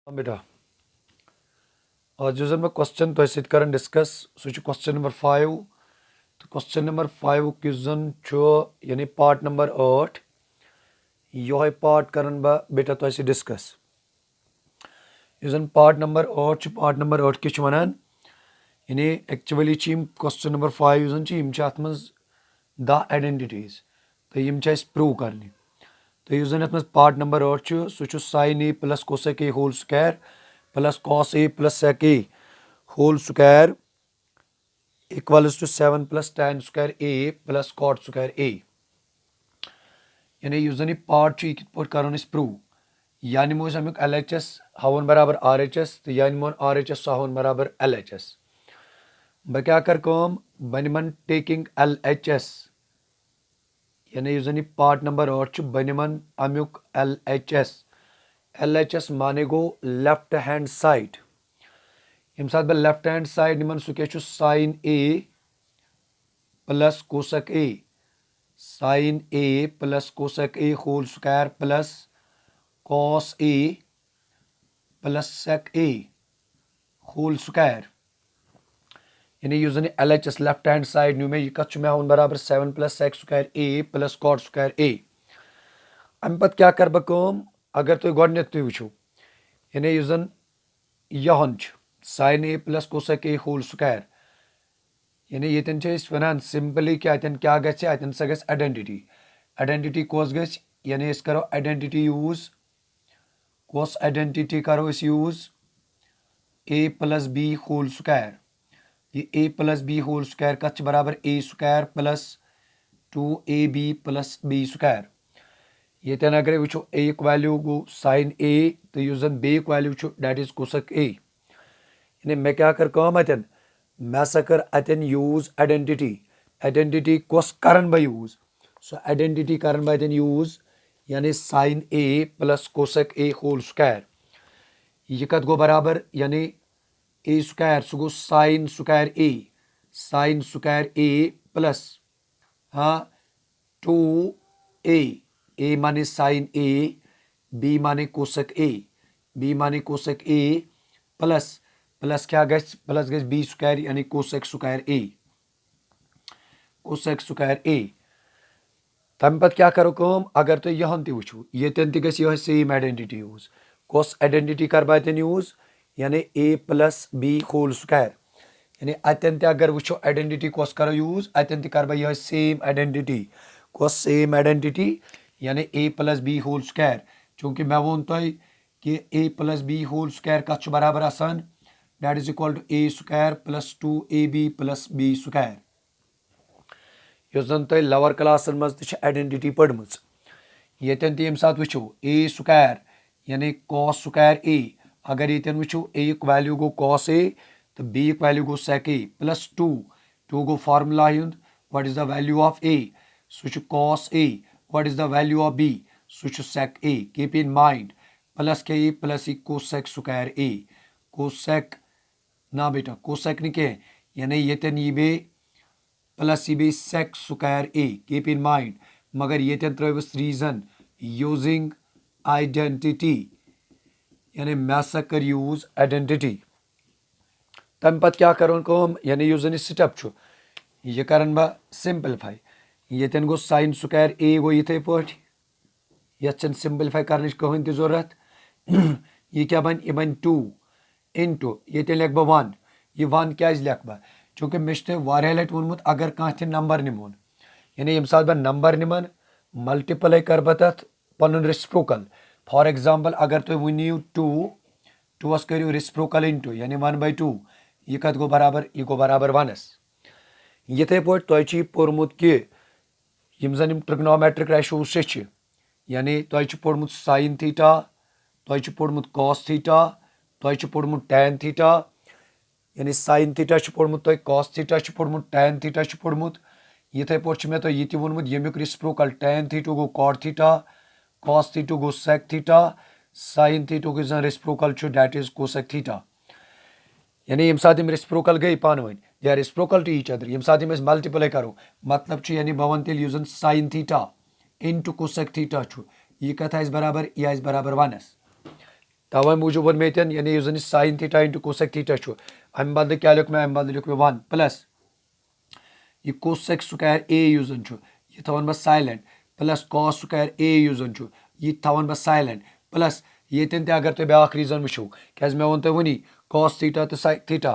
हाँ बेटा, आज जो मैं क्वेश्चन तो कर डिस्कस सह क्वेश्चन नंबर 5 तो क्वेश्चन नंबर 5 यस जन यानी पार्ट नंबर 8 ये पार्ट कर बेटा तो डिस्कस यस जन पार्ट नंबर 8 क्या वनान यानी एक्चुअली क्वेश्चन नंबर 5 जन अत मज 10 आइडेंटिटीज तो यम प्रूव करने तो यस जन पार्ट नंबर 8 सह sin a plus cosec a whole square plus cos a plus sec a whole square equals to 7 plus tan square a plus cot square a यानी यस जन यह पार्ट यह कित कर प्रूव या नमो अमुक LHS हवन बराबर RHS तो या नमो RHS हवन बराबर LHS बह क्या कर बह निमन टेकिंग LHS यानी यस जन यह पार्ट नंबर 8 बह निमन अमुक LHS माने गो लेफ्ट हैंड साइड यम सात बह लेफ्ट हैंड साइड निमन सह क्या sin a plus cosec a sin a plus cosec a whole square plus cos a plus sec a whole square यानी यस जन LHS लेफ्ट हैंड साइड न्यू मे यह कत मे हवन बराबर 7 plus sec square a plus cot square a अम पत क्या कर बह अगर तुम गोडनेथ तुम वो यानी यस जन यहन sin a plus cosec a whole square यानी यतन वन सिंपली क्या क्या अतन सा गई आइडेंटिटी कस ग यानी करो आइडेंटिटी यूज कस आइडेंटिटी करो use a plus b whole square ये a plus b whole square कत बराबर a square plus 2ab plus b square यतन अगर वो a वैल्यू गो sin a तो यस जन b value that is cosec a यानी मे क्या कर अतन मे हसा कर अतन यूज आइडेंटिटी कस कर बह यूज सो आइडेंटिटी कर बह अतन यूज यानी sin a plus cosec a whole square यह कत गो बराबर यानी a स्क्वायर सह गो sin स्क्वायर a प्लस हाँ 2a माने sin a b माने कोसेक a प्लस क्या प्लस b स्क्वायर यानी कोसेक स्क्वायर a तम पत क्या करो अगर तुम यहन वो यन तह सेम आइडेंटिटी यूज कस आइडेंटिटी कर बह यूज यानी a plus b whole square यानी अतन अगर वो आइडेंटिटी कस करो यूज अतन कर बह सेम आइडेंटिटी कस सेम आइडेंटिटी यानी a plus b whole square चूंकि मे वो तुम कि a plus b whole square कत बराबर आसान that is equal to a square plus 2ab plus b square यस जन तुम लोअर क्लासन मज आइडेंटिटी पढ़म यन तम सात वो a स्क्वायर यानी cos स्क्वायर a अगर यन वो a वैल्यू गो cos a तो b वैल्यू गो sec a plus 2 go formula what is the value of a सह cos a what is the value of b सह sec a keep in mind plus क्या ये plus ये cosec square a cosec ना बेटा cosec नहीं क्या यानी यन यह बे प्लस यह बे sec square a keep in mind मगर यन त्रुस रीजन यूजिंग आइडेंटिटी यानी मे हसा कर यूज आइडेंटिटी तम पत क्या करो यानी यस जन स्टेप यह कर बह simplify N go sin square a गो इथे पे ये सिंपलीफाई कर कहें तह जरूरत यह क्या बन यह बन 2 इंटू ये लिख बह 1 यह 1 क्या लिख बह चूंकि मे लट वोनमुत अगर कह नंबर निमोन यानी यम सात बह नंबर निमन मल्टीप्लाई कर बह तथ पन रेसिप्रोकल फॉर एग्जाम्पल अगर तुम वो नीव 2 करो रेसिप्रोकल इंटू यानी 1/2 यह कत गो बराबर यह गो बराबर 1 यथे पे तुम पोर्मुत कि यम जन ट्रिग्नोमेट्रिक रेशोज यानी तुम पोर्मुत sin थीटा तुम पोर्मुत cos थीटा तुम पोर्मुत tan थीटा यानी sin थीटा पोर्मुत तुम cos थीटा पोर्मुत tan थीटा पोर्मुत यथे पे मे तुम यह वोनमुत यमुक रेसिप्रोकल tan थीटा गो cot थीटा cos थीटा गो sec थीटा sin थीटा गो जन reciprocal that is cosec theta यानी यम सात रेसिप्रोकल गई पान वन they are reciprocal to each other यम सात मल्टीप्लाई करो मतलब यानी बह वन तेल जन sin theta into cosec theta यह कत बराबर यह बराबर 1 तवे मूजूब वो ये यानी यह sine theta into cosec theta अमे बदल क्या लिख मैं अमे बदल लिख मैं 1 प्लस यह कोसेक स्क्वायर ए यह यह थवन बह साइलेंट प्लस कॉस स्क्वायर ए यह थवन बह साइलेंट प्लस ये अगर तुम ब्या रीजन वो क्या मैं वो तुम वनी कॉस थीटा तो sec theta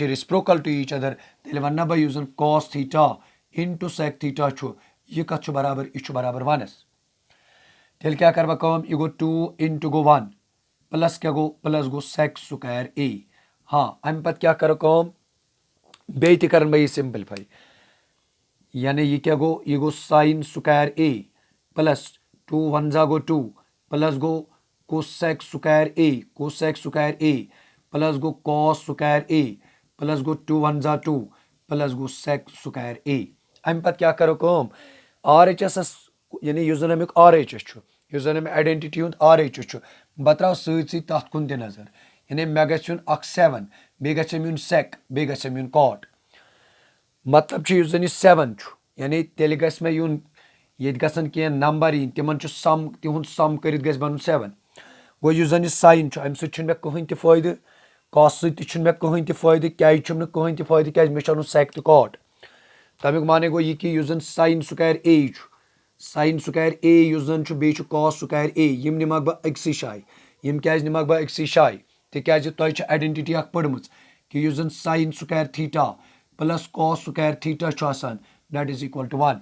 reciprocal to each other तेल वन्ना बह यह cos theta into sec theta यह कत बराबर यह बराबर 1 तेल क्या कर बह यह गो 2 इंटू गो 1 प्लस क्या गो प्लस गो सेक स्क्वायर ए हाँ अमे पे क्या कर बे कर बह सिंपलीफाई यानी यह गो साइन स्क्वायर ए प्लस 2 1 जा गो 2 plus go cosec square A plus go cos square A plus गो 2 1 जा 2 प्लस गो सेक स्क्वायर ए अमे पे क्या करो आर एच एस यानी यह अमुक आर एच एस यह अमे आइडेंटिटी हूँ आर एच एस बह त्रा सी तथ कुन त नजर यानी मे गुन 7 बे गुन सेक बे गुन कॉट मतलब यह 7 यानी तेल गस मे यून ये गसन कह नंबर इन तिमन सम तिहुंद सम कर बन 7 गो यह साइन अमे सह मे कहें फ़ायदे कॉस सह मे कहें फ़ायदे क्या कहें फ़ायदे क्या मे सेक तो कॉट तमिक माने गो यह कि यह साइन स्क्वायर ए साइन स्क्वायर ए यह बे कॉस स्क्वायर ए यम निमक बह अक्सी शाय यम क्या निमक बह अक्सी शाय तिज तुम आइडेंटिटी पढ़म कि यह sine square theta plus cos square theta that is equal to 1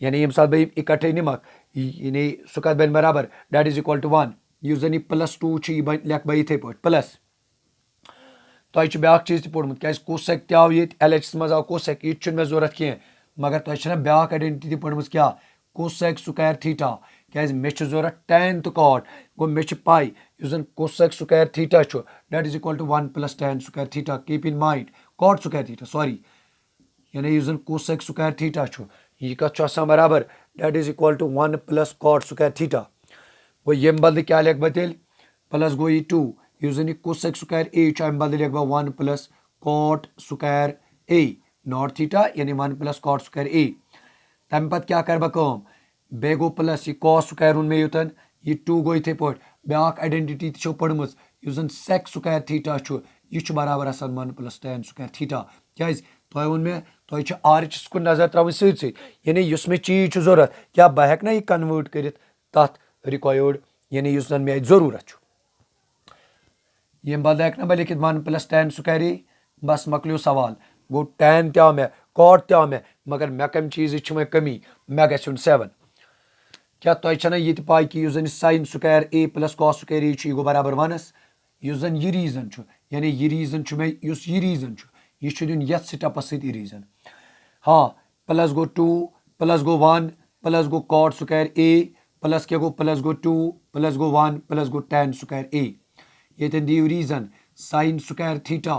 यानी यम सात बह इकट्ठे निमक यानी सह कत बन बराबर दैट इज इक्वल टू 1 यह प्लस 2 लिख बह इथे पे प्लस तुम ब्या चीज पोर्मुत क्या कोसेक तव ये एल एच मज आव कोसेक यह मे जरूरत कह मगर तुम ब्या आइडेंटिटी पढ़म क्या कोसेक स्क्वायर थीटा क्या मे जरूरत tan तो कॉट गो मे पाई यह cosec square theta that is equal to 1 plus tan square theta keep in mind cot square theta sorry यानी यह कोसेक स्क्वायर थीटा यह कत बराबर that is equal to 1 plus cot square theta गो यम बदल क्या लिख बह तेल प्लस गो यह 2 यह कोसेक स्क्वायर ए अमे बदल लिख बह 1 plus cot square A not theta यानी 1 प्लस कॉट स्क्वायर ए तम पे क्या कर बह बे गो प्लस यह कॉस स्क्वायर मे योतन यह 2 गो इथे पे ब्या आइडेंटिटी तो पढ़म यह सेक स्क्वायर थीटा यह बराबर 1 प्लस tan स्क्वायर थीटा क्या तुम वो मे तुम आर एच एस कुन नजर त्रा सी यानी इस मे चीज जरूरत क्या बह हेक ना यह कन्वर्ट कर तथ रिक्वायर्ड यानी इस मे जरूरत यम बदल ना बह लिखित 1 प्लस tan स्क्वायर ए बस मकलो सवाल गो tan तव मे कॉट तव मे मगर मे कम चीज मे कमी मे गुन 7 क्या तुम ये पाई कि यह sine square A plus cos square ए यह गो बराबर 1 यह यह रीजन यानी यह रीजन मे यह रीजन यह दिन ये स्टेपस सह रीजन हाँ प्लस गो 2 प्लस गो 1 प्लस गो कॉट स्क्वायर ए प्लस क्या गो प्लस गो 2 प्लस गो 1 प्लस गो tan स्क्वायर ए ये दिव reason sine square theta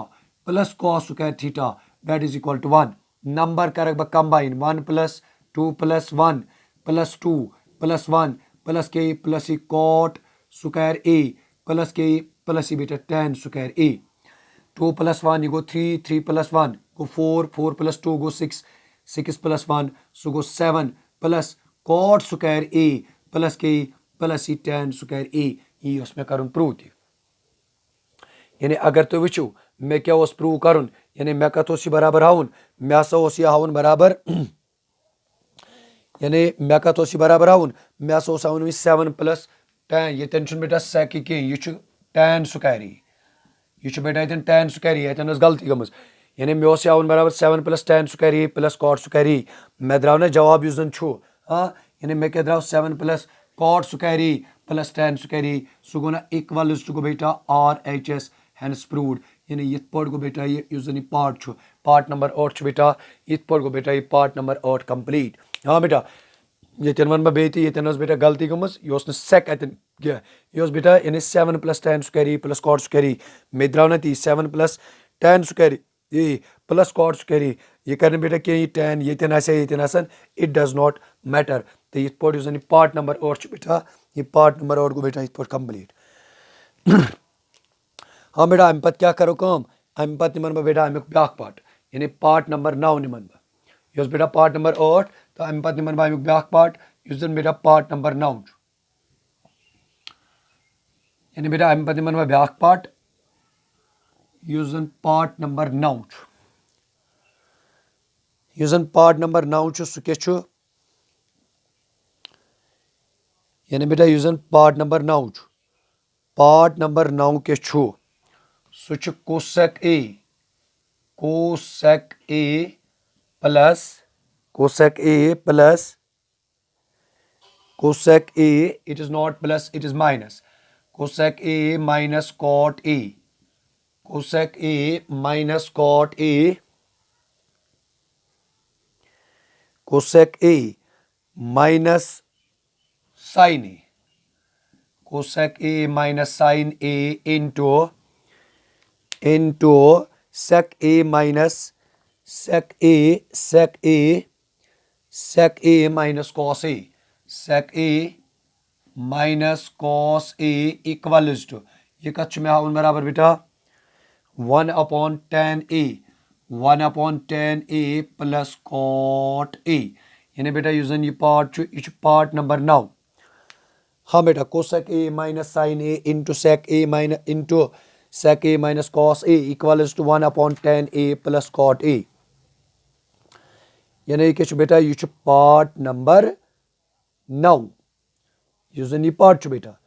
plus cos square theta that is equal to 1 number कर बह combine 1 plus 2 plus 1 plus 2 plus 1 plus के प्लस ये कॉट स्क्वायर ए प्लस के प्लस ये बेटा tan स्क्वायर ए 2 प्लस 1 ये गो 3 3 plus 1 go 4 4 plus 2 go 6 6 plus 1 so go 7 plus cot square A plus के plus ये tan स्क्वायर ए यह मे कर प्रूव त यानी अगर तुम वो मे क्या प्रूव कर यानी मे कत बराबर हाउन मे हसा यह हाउन बराबर यानी मे कत बराबर हाउन मे हसा हाउन 7 प्लस tan ये बेटा सेक कह यह tan स्क्वायर यह बेटा ये tan स्क्वायर ये गलती गम यानी मे हाउन बराबर 7 plus tan square A plus cot square ए मे द्राव ना जवाब यह हाँ यानी मे क्या द्राव 7 plus cot square A plus tan square ए सह गो ना इक्वल गो बेटा R H S hence proved यानी ये गो बेटा ये पार्ट पार्ट नंबर 8 बेटा ये गो बेटा ये पार्ट नंबर 8 कंप्लीट हाँ बेटा ये वन बह ये बेटा गलती गम यह सेक अतन यह बेटा यानी 7 plus tan square A plus cot square ए मे द्राव ना ती 7 plus tan square A plus cot square ए यह कर बेटा कह ये tan ये इट डज नॉट मैटर तो ये पार्ट नंबर 8 बेटा ये पार्ट नंबर 8 गो बेटा ये कंप्लीट हाँ बेटा अमे पे क्या करो अमे पे निमन बह बेटा अमुक ब्या पार्ट यानी पार्ट नंबर 9 निमन बह यह बेटा पार्ट नंबर 8 तो अमे पे निमन बह अमुक ब्या पार्ट इस बेटा पार्ट नंबर 9 यानी बेटा अमि पे दिमन ब्या पार्ट यु जन पार्ट नंबर 9 यु जन पार्ट नंबर 9 सह क्या छु यानी बेटा यु जन पार्ट नंबर 9 पार्ट नंबर 9 क्या छु सह छु cosec A plus cosec A it is not plus it is minus cosec a minus cot a cosec a minus cot a cosec a minus sin a cosec a minus sin a into sec a minus sec a minus cos a sec a minus cos a equals to ये कत मे हावन बराबर बेटा 1/10 a plus cot a यानी बेटा यु जन ये part यह पार्ट नंबर 9 हाँ बेटा cosec a minus sin a into sec a minus cos a equals to 1/10 a plus cot a यानी क्या बेटा यह पार्ट नंबर 9 यु जन यह पार्ट बेटा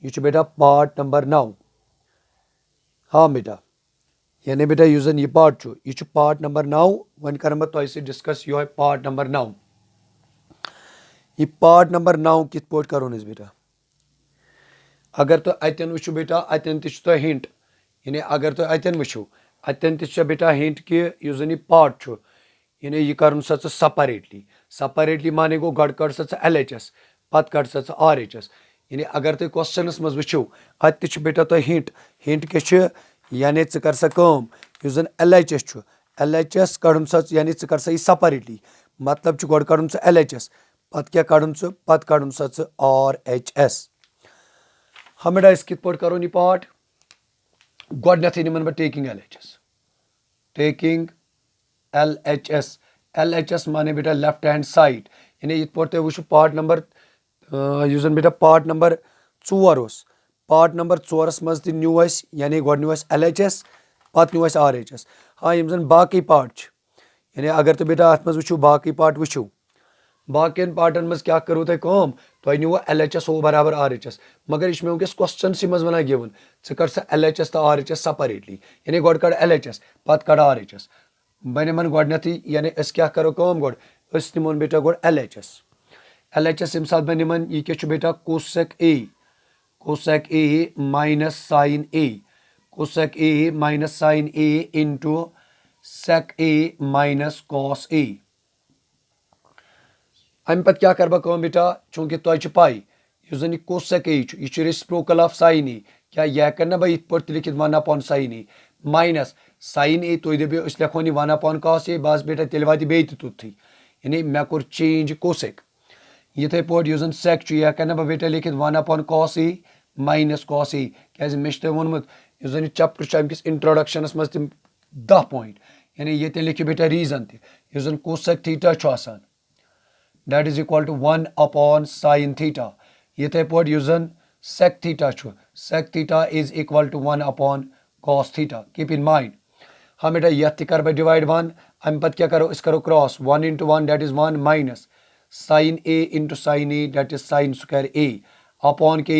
यह बेटा पार्ट नंबर 9 हाँ बेटा यानी बेटा यु जन यह पार्ट नंबर 9 वन कर तुम सह डिस्कस यह पार्ट नंबर 9 यह पार्ट नंबर 9 कित पोट करोन बेटा अगर तो अतन वो बेटा अतन तुम हिंट यानी अगर तो अतन वो अतन बेटा हिंट कि यु जन यह पार्ट यानी यह कर सेपरेटली माने गो गड कड़ सा LHS पत कड़ सा RHS यानी अगर तुम क्वेश्चनस मज वो अत बेटा तुम हिंट क्या यानी कर सा यु जन LHS कड़न सा यानी कर सा सेपरेटली मतलब गड कड़न सा LHS पत क्या कड़न पत कड़न सा RHS हम बेटा इस कित पोट करो यह पार्ट गोडनथ निमन बह LHS माने बेटा लेफ्ट हैंड साइड यानी ये पोट तुम वो पार्ट नंबर यु जन बेटा पार्ट नंबर 4 पार्ट नंबर 4 मज न्यू यानी गो न्यू LHS पत न्यू RHS हाँ यम जन बाकी पार्ट यानी अगर तो बेटा अत मज वो बाकी पार्ट वो बाकियन पार्टन मज क्या करो तुम न्यू LHS हो बराबर RHS मगर यह वनकस क्वेश्चन मज वन गिवन कर सा LHS तो RHS सेपरेटली यानी गोड कड़ LHS पत कड़ RHS बह निमन गोडनथी यानी क्या करो गोड निमोन बेटा गोड LHS यम सात बह निमन यह क्या बेटा cosec a minus sine a into sec a minus cos a अमि पे क्या कर बह बेटा चूंकि तुझे पाई यु जन कोसेक a यह रेसिप्रोकल ऑफ sin a क्या यह कर ना बह इत लिखित 1/sin a minus sin a तुम दपो लिखो 1/cos a बस बेटा तेल वात बे तुथी यानी मे कोर चेंज कोसेक इथे पोट यु जन सेक यह कर ना बह बेटा लिखित 1/cos a minus cos a क्या मे वोनमुत यु जन चैप्टर अमिस इंट्रोडक्शन मज तम 10 पॉइंट यानी ये लिखियो बेटा रीजन यु जन cosec theta that is equal to 1/sin theta इथे पोट यु जन sec theta is equal to 1/cos theta keep in mind हाँ बेटा यह कर डिवाइड 1 अमि पे क्या करो इस करो cross 1 into 1 that is 1 minus sin a into sin a that is sin square a upon e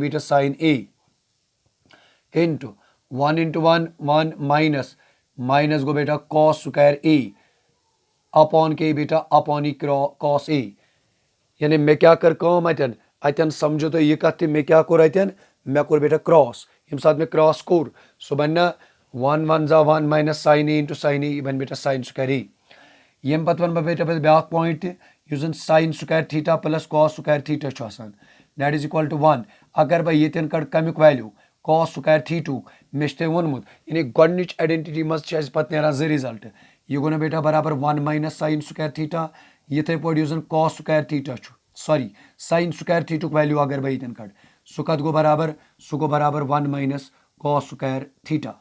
बेटा sin a into 1 into 1 1 minus गो बेटा cos square a अपॉन के बेटा अपॉन ई cos a यानी मे क्या कर अतन समझो तो यह कत मे क्या कोर अतन मे कोर बेटा क्रॉस यम सात मे क्रॉस कोर सह बन 1 1 जा 1 minus sin a into sin a बन बेटा sin square a यम पत वन बेटा ब्या पॉइंट यु जन sin square theta plus cos square theta that is equal to 1 अगर बह ये कड़ कमुक वैल्यू cos square theta मे वोनमुत यानी गोडनिच आइडेंटिटी मज पे ना 2 रिजल्ट यह गो ना बेटा बराबर 1 माइनस sin square theta इथे पोट यु जन cos square theta sorry sin square theta value अगर बह ये कड़ सह कत गो बराबर 1 माइनस cos square theta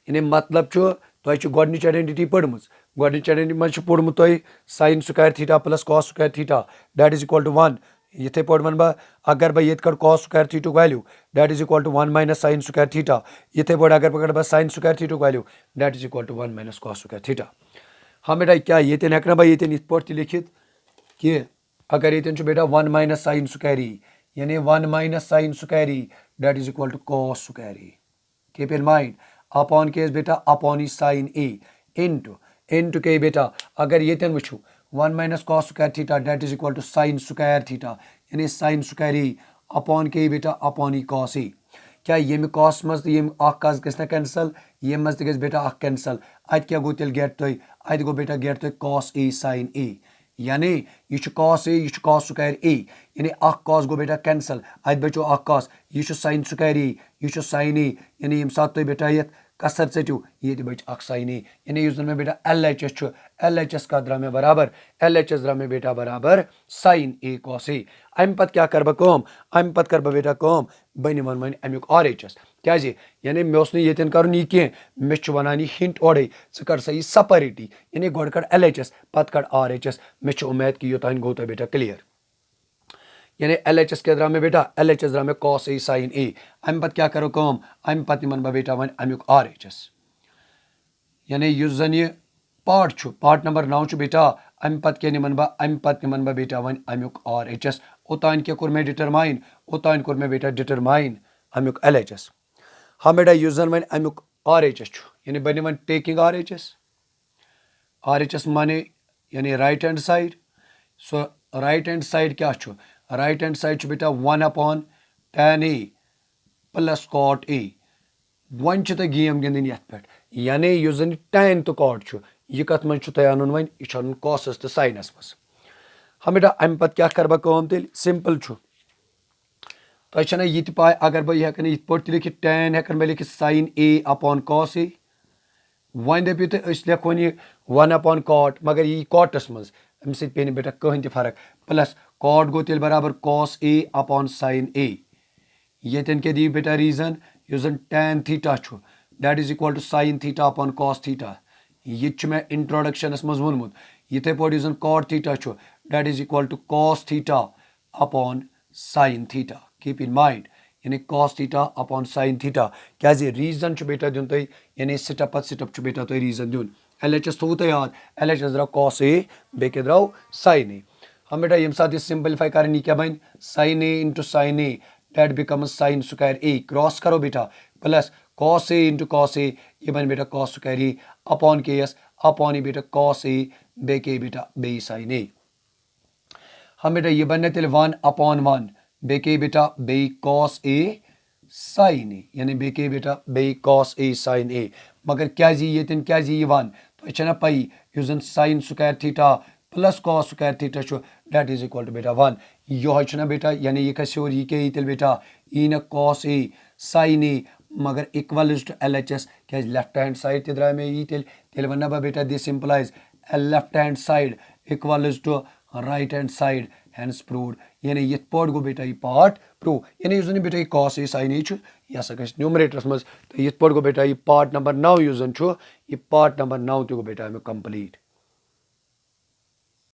यानी मतलब तुम गोडनिच आइडेंटिटी पढ़म गोडनिच आइडेंटिटी मज पोर्मुत तुम sin square theta plus cos square theta that is equal to 1 यिथे पे वन बह अगर बह ये कड़ कॉस स्क्वायर थीटुक value that is equal to 1 minus sine square theta यिथे पे अगर बह कड़ साइन स्क्वायर थीटुक value that is equal to 1 minus cos square theta हाँ बेटा क्या ये हेकना बह ये पे लिखित कि अगर ये बेटा 1 माइनस साइन स्क्वायर ई यानी 1 minus sine square E that is equal to cos square E keep in mind upon के बेटा upon E sine A into के बेटा अगर ये वो 1 minus cos square theta that is equal to sine square theta यानी sine square E upon के बेटा अपॉन ई कॉस ई क्या ये कॉस मज तो कस गस कैंसल ये मज तो बेटा कैंसल अत क्या गो तेल गेट तुम अत गो बेटा गेट तुम कॉस ए साइन ए यानी यह कॉस ए यह कॉस स्क्वायर ए यानी कॉस गो बेटा कैंसल अत बचो कॉस यह साइन स्क्वायर ए यह साइन ए यानी यम सात तुम बेटा ये कसर चटू ये बच साइन ए यानी उस मे बेटा LHS LHS का द्रा मे बराबर LHS द्रा मे बेटा बराबर साइन ए कॉस ए अम पत क्या कर बह अम पत कर बेटा बह वन वन अमुक RHS क्या यानी मे ये कर यह कह मे वन यह हिंट ओडे कर सा यह सपरिटी यानी गो कड़ LHS पत कड़ RHS मे उम्मीद कि योतान गो तो बेटा क्लियर यानी LHS के द्रा में बेटा LHS द्रा में कॉस ए साइन ए अम पत क्या करो अम पत वन बेटा वन अमुक RHS यानी जन यह पार्ट नंबर 9 बेटा अम पत क्या निमन बह बेटा वन अमुक RHS ओतान क्या कोर मे डिटरमाइन ओतान कोर मे बेटा डिटरमाइन अमुक LHS हाँ बेटा जन वन अमुक RHS यानी बह वन टेकिंग RHS माने यानी right hand side so right hand side क्या राइट हैंड साइड बेटा 1 upon tan A plus cot A one तो गेम गिंदन ये पे यानी उस जन tan तो cot यह कत मन अन वन यह अन कॉसस तो साइनस मज हाँ बेटा अम पत क्या कर तेल सिंपल तुम ये पाए अगर बह हेकन ये पे लिखित tan हेकन बह लिखित sine A upon cos A वन दपो तो लेखन यह 1 अपॉन cot मगर यह कॉटस मज अम सत पे बेटा कहीं फर्क प्लस cot गो तेल बराबर cos A upon sine A ये क्या दी बेटा रीजन उस tan theta that is equal to sine theta upon cos theta यह मे इंट्रोडक्शन मज वोनमुत ये पे उस cot theta that is equal to cos theta upon sine theta keep in mind यानी cos theta upon sine theta क्या reason बेटा दिन तुम यानी स्टेप पत स्टेप बेटा तुम रीजन दिन LHS थो तो याद LHS द्राव कॉस ए बे द्राव साइन ए हम बेटा ये साथ सिंपलीफाई कर क्या बन sine A into sine A that becomes sine square A cross करो बेटा plus cos A into cos A ये बन बेटा कॉस स्क्वायर ए अपॉन के एस अपॉन ए बेटा कॉस ए बे के बेटा बे साइन ए हम बेटा ये बन तेल 1 अपॉन 1 बे के बेटा बे कॉस ए साइन ए यानी बे के बेटा बे कॉस ए साइन ए मगर क्या ये क्या ये वन तो ना पई उस sine square theta plus cos square theta that is equal to बेटा 1 यह ना बेटा यानी यह कस यह क्या तेल बेटा यी ना कॉस ए साइन ए मगर इक्वल टू LHS क्या लेफ्ट हैंड साइड ते द्रा मे यी तेल वना बह बेटा this simplify left hand side equal to right hand side hence proved यानी ये पे गो बेटा यह पार्ट प्रूव यानी उस बेटा यह कॉस ए साइन ए यह हसा गि न्यूमरेटरस मज तो ये पे गो बेटा यह पार्ट नंबर 9 उस यह पार्ट नंबर 9 तो गो बेटा अमुक कंप्लीट।